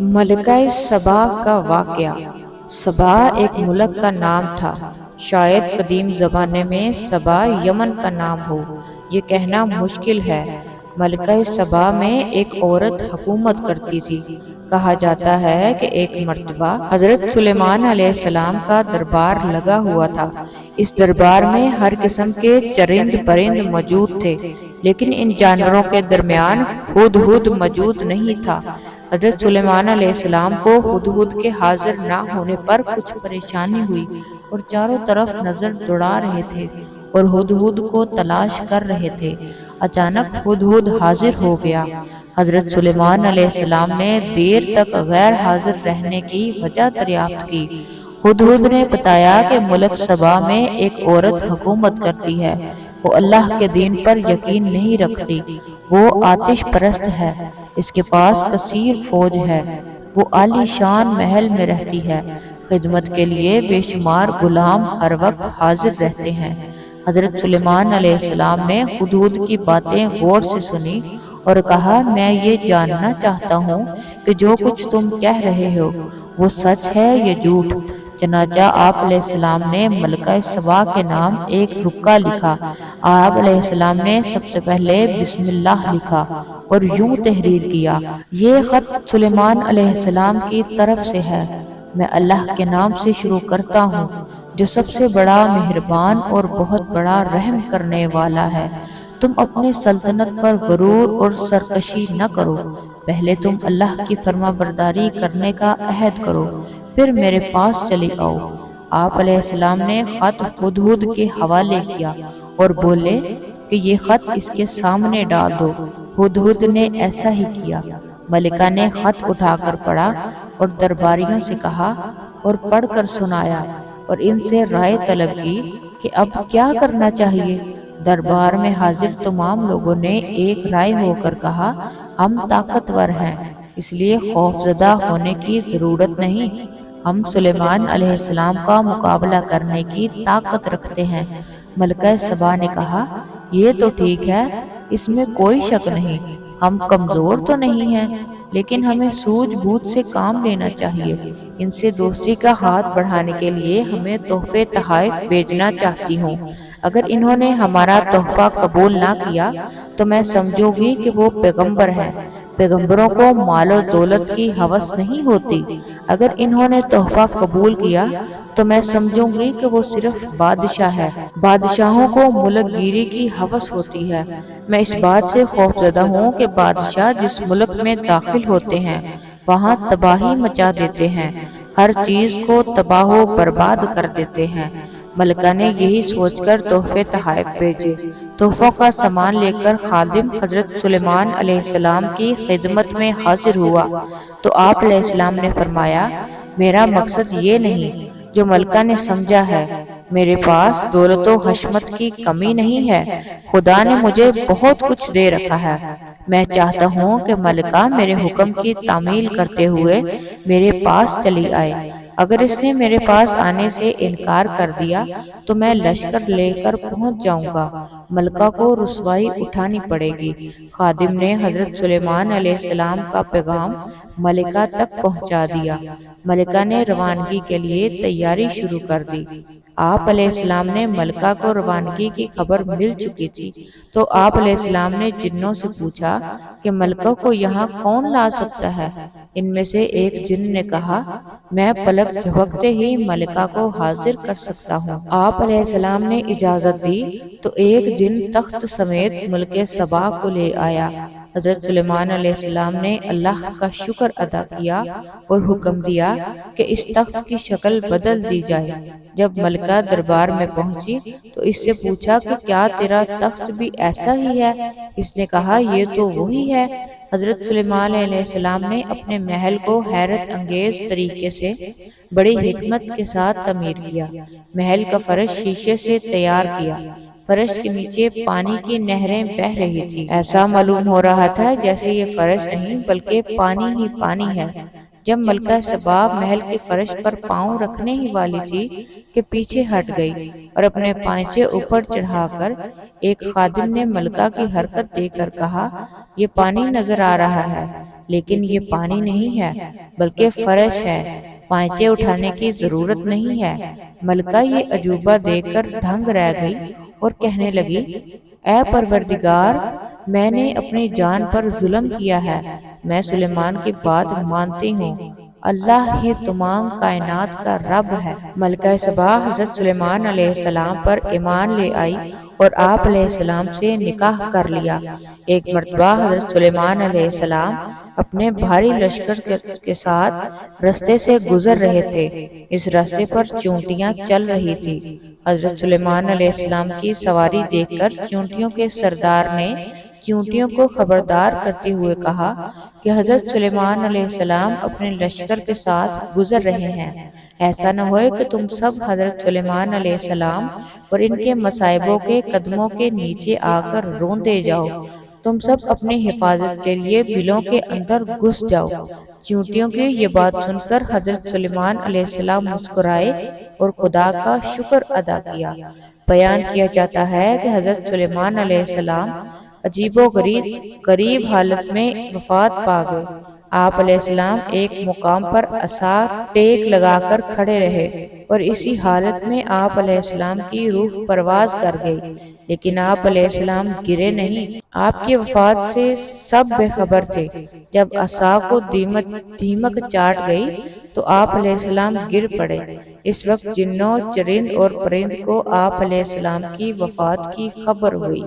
मलिका सबा का वाक़या। सबा एक मुल्क का नाम था। शायद कदीम ज़माने में सबा यमन का नाम हो, ये कहना मुश्किल है। मलिका सबा में एक औरत हुकूमत करती थी। कहा जाता है कि एक मर्तबा हज़रत सुलेमान अलैहिस्सलाम का दरबार लगा हुआ था। इस दरबार में हर किस्म के चरिंद परिंद मौजूद थे, लेकिन इन जानवरों के दरमियान हुदहुद मौजूद नहीं था। हज़रत सुलेमान अलैहिस्सलाम को हुदहुद के हाजिर ना होने पर कुछ परेशानी हुई और चारों तरफ नजर दौड़ा रहे थे और हुदहुद को तलाश कर रहे थे। अचानक हुदहुद हाजिर हो गया। हज़रत सुलेमान अलैहिस्सलाम ने देर तक गैर हाजिर रहने की वजह दरियाफ्त की। हुदहुद ने बताया कि मुल्क सबा में एक औरत हुकूमत करती है। वो अल्लाह के दीन पर यकीन नहीं रखती। वो आतिश परस्त है। इसके पास कसीर फौज है। वो आलीशान महल में रहती है। खिदमत के लिए बेशुमार गुलाम हर वक्त हाजिर रहते हैं। हज़रत सुलेमान अलैहिस्सलाम ने हुदहुद की बातें गौर से सुनी और कहा, मैं ये जानना चाहता हूँ कि जो कुछ तुम कह रहे हो वो सच है या झूठ। चनाचा आप अलैहिस्सलाम ने मलिका सबा के नाम एक रुक्का लिखा। आप अलैहिस्सलाम ने सबसे पहले बिस्मिल्लाह लिखा और यूं तहरीर किया, ये खत सुलेमान अलैहिस्सलाम की तरफ से है। मैं अल्लाह के नाम से शुरू करता हूँ जो सबसे बड़ा मेहरबान और बहुत बड़ा रहम करने वाला है। तुम अपने सल्तनत पर गरूर और सरकशी न करो। पहले तुम अल्लाह की फर्माबरदारी करने का अहद करो, फिर मेरे पास चले आओ। आप अलैहिस्सलाम ने खत हुदहुद के हवाले किया और बोले कि ये खत इसके सामने डाल दो। हुदहुद ने ऐसा ही किया। मलिका ने खत उठाकर पढ़ा और दरबारियों से कहा और पढ़कर सुनाया और इनसे राय तलब की कि अब क्या करना चाहिए। दरबार में हाजिर तमाम लोगों ने एक राय होकर कहा, हम ताकतवर हैं, इसलिए खौफजदा होने की जरूरत नहीं। हम सुलेमान अलैहिस्सलाम का मुकाबला करने की ताकत रखते हैं। मलिका सबा ने कहा, ये तो ठीक है, इसमें कोई शक नहीं। हम कमजोर तो नहीं हैं, लेकिन हमें सूझबूझ से काम लेना चाहिए। इनसे दोस्ती का हाथ बढ़ाने के लिए हमें तोहफे तहाइफ भेजना चाहती हूँ। अगर इन्होंने हमारा तोहफा कबूल ना किया तो मैं समझूंगी कि वो पैगंबर हैं। पैगंबरों को मालो दौलत की हवस नहीं होती। अगर इन्होंने तोहफा कबूल किया तो मैं समझूंगी कि वो सिर्फ बादशाह है। बादशाहों को मुल्क गिरी की हवस होती है। मैं इस बात से खौफजदा हूँ कि बादशाह जिस मुल्क में दाखिल होते हैं वहाँ तबाही मचा देते हैं, हर चीज को तबाह बर्बाद कर देते हैं। मलिका ने यही सोचकर तोहफे तहाइफ भेजे। तोहफों का सामान लेकर खादिम हजरत सुलेमान अलैहिस्सलाम की खिदमत में हाजिर हुआ तो आप अलैहिस्सलाम ने फरमाया, मेरा मकसद ये नहीं जो मलिका ने समझा है। मेरे पास दौलत व हशमत की कमी नहीं है। खुदा ने मुझे बहुत कुछ दे रखा है। मैं चाहता हूँ कि मलिका मेरे हुक्म की तामील करते हुए मेरे पास चली आए। अगर इसने मेरे पास आने से इनकार कर दिया तो मैं लश्कर लेकर पहुंच जाऊंगा। मलिका को रुसवाई उठानी पड़ेगी। खादिम ने हजरत सुलेमान अलैहिस्सलाम का पैगाम मलिका तक पहुंचा दिया। मलिका ने रवानगी के लिए तैयारी शुरू कर दी। आप अलैहिस्सलाम ने मलिका को रवानगी की खबर मिल चुकी थी तो आप अलैहिस्सलाम ने जिन्नों से पूछा कि मलिका को यहाँ कौन ला सकता है। इनमें से एक जिन ने कहा, मैं पलक झपकते ही मलिका को हाजिर कर सकता हूँ। आप अलैहिस्सलाम ने इजाजत दी तो एक जिन तख्त समेत मुल्क सबा को ले आया। हजरत सुलेमान अलैहिस्सलाम ने अल्लाह का शुक्र अदा किया और हुक्म दिया कि इस तख्त की शक्ल बदल दी जाए। जब मलिका दरबार में पहुंची तो इससे पूछा कि क्या तेरा तख्त भी ऐसा ही है। इसने कहा, ये तो वही है। हजरत सुलेमान अलैहिस्सलाम ने अपने महल को हैरत अंगेज तरीके से बड़ी हिकमत के साथ तमीर किया। महल का फर्श शीशे से तैयार किया। फर्श के नीचे पानी की नहरें बह रही थी। ऐसा मालूम हो रहा था जैसे ये फर्श नहीं बल्कि पानी ही पानी है। جب ملکہ سبا محل کے فرش پر پاؤں رکھنے ہی والی تھی کہ پیچھے ہٹ گئی اور اپنے پائچے اوپر چڑھا کر ایک خادم نے ملکہ کی حرکت دیکھ کر کہا، یہ پانی نظر آ رہا ہے، لیکن یہ پانی نہیں ہے بلکہ فرش ہے، پائچے اٹھانے کی ضرورت نہیں ہے۔ ملکہ یہ عجوبہ دیکھ کر دھنگ رہ گئی اور کہنے لگی، اے پروردگار، میں نے اپنی جان پر ظلم کیا ہے، میں سلیمان کی بات مانتی ہوں، اللہ ہی تمام کائنات کا رب ہے۔ ملکہ سبا حضرت سلیمان علیہ السلام پر ایمان لے آئی اور آپ علیہ السلام سے نکاح کر لیا۔ ایک مرتبہ حضرت سلیمان علیہ السلام اپنے بھاری لشکر کے ساتھ رستے سے گزر رہے تھے۔ اس راستے پر چونٹیاں چل رہی تھی۔ حضرت سلیمان علیہ السلام کی سواری دیکھ کر چونٹیوں کے سردار نے چونٹیوں کو خبردار کرتے ہوئے کہا کہ حضرت سلیمان علیہ السلام اپنے لشکر کے ساتھ گزر رہے ہیں، ایسا نہ ہوئے کہ تم سب حضرت سلیمان علیہ السلام اور ان کے مصائبوں کے قدموں کے نیچے آ کر روندے جاؤ، تم سب اپنی حفاظت کے لیے بلوں کے اندر گھس جاؤ۔ چونٹیوں کی یہ بات سن کر حضرت سلیمان علیہ السلام مسکرائے اور خدا کا شکر ادا کیا۔ بیان کیا جاتا ہے کہ حضرت سلیمان علیہ السلام عجیب و غریب حالت میں وفات پا گئے۔ آپ علیہ السلام ایک مقام پر عصا ٹیک لگا کر کھڑے رہے اور اسی حالت میں آپ علیہ السلام کی روح پرواز کر گئی، لیکن آپ علیہ السلام گرے نہیں۔ آپ کی وفات سے سب بے خبر تھے۔ جب عصا کو دیمک چاٹ گئی تو آپ علیہ السلام گر پڑے۔ اس وقت جنوں، چرند اور پرند کو آپ علیہ السلام کی وفات کی خبر ہوئی۔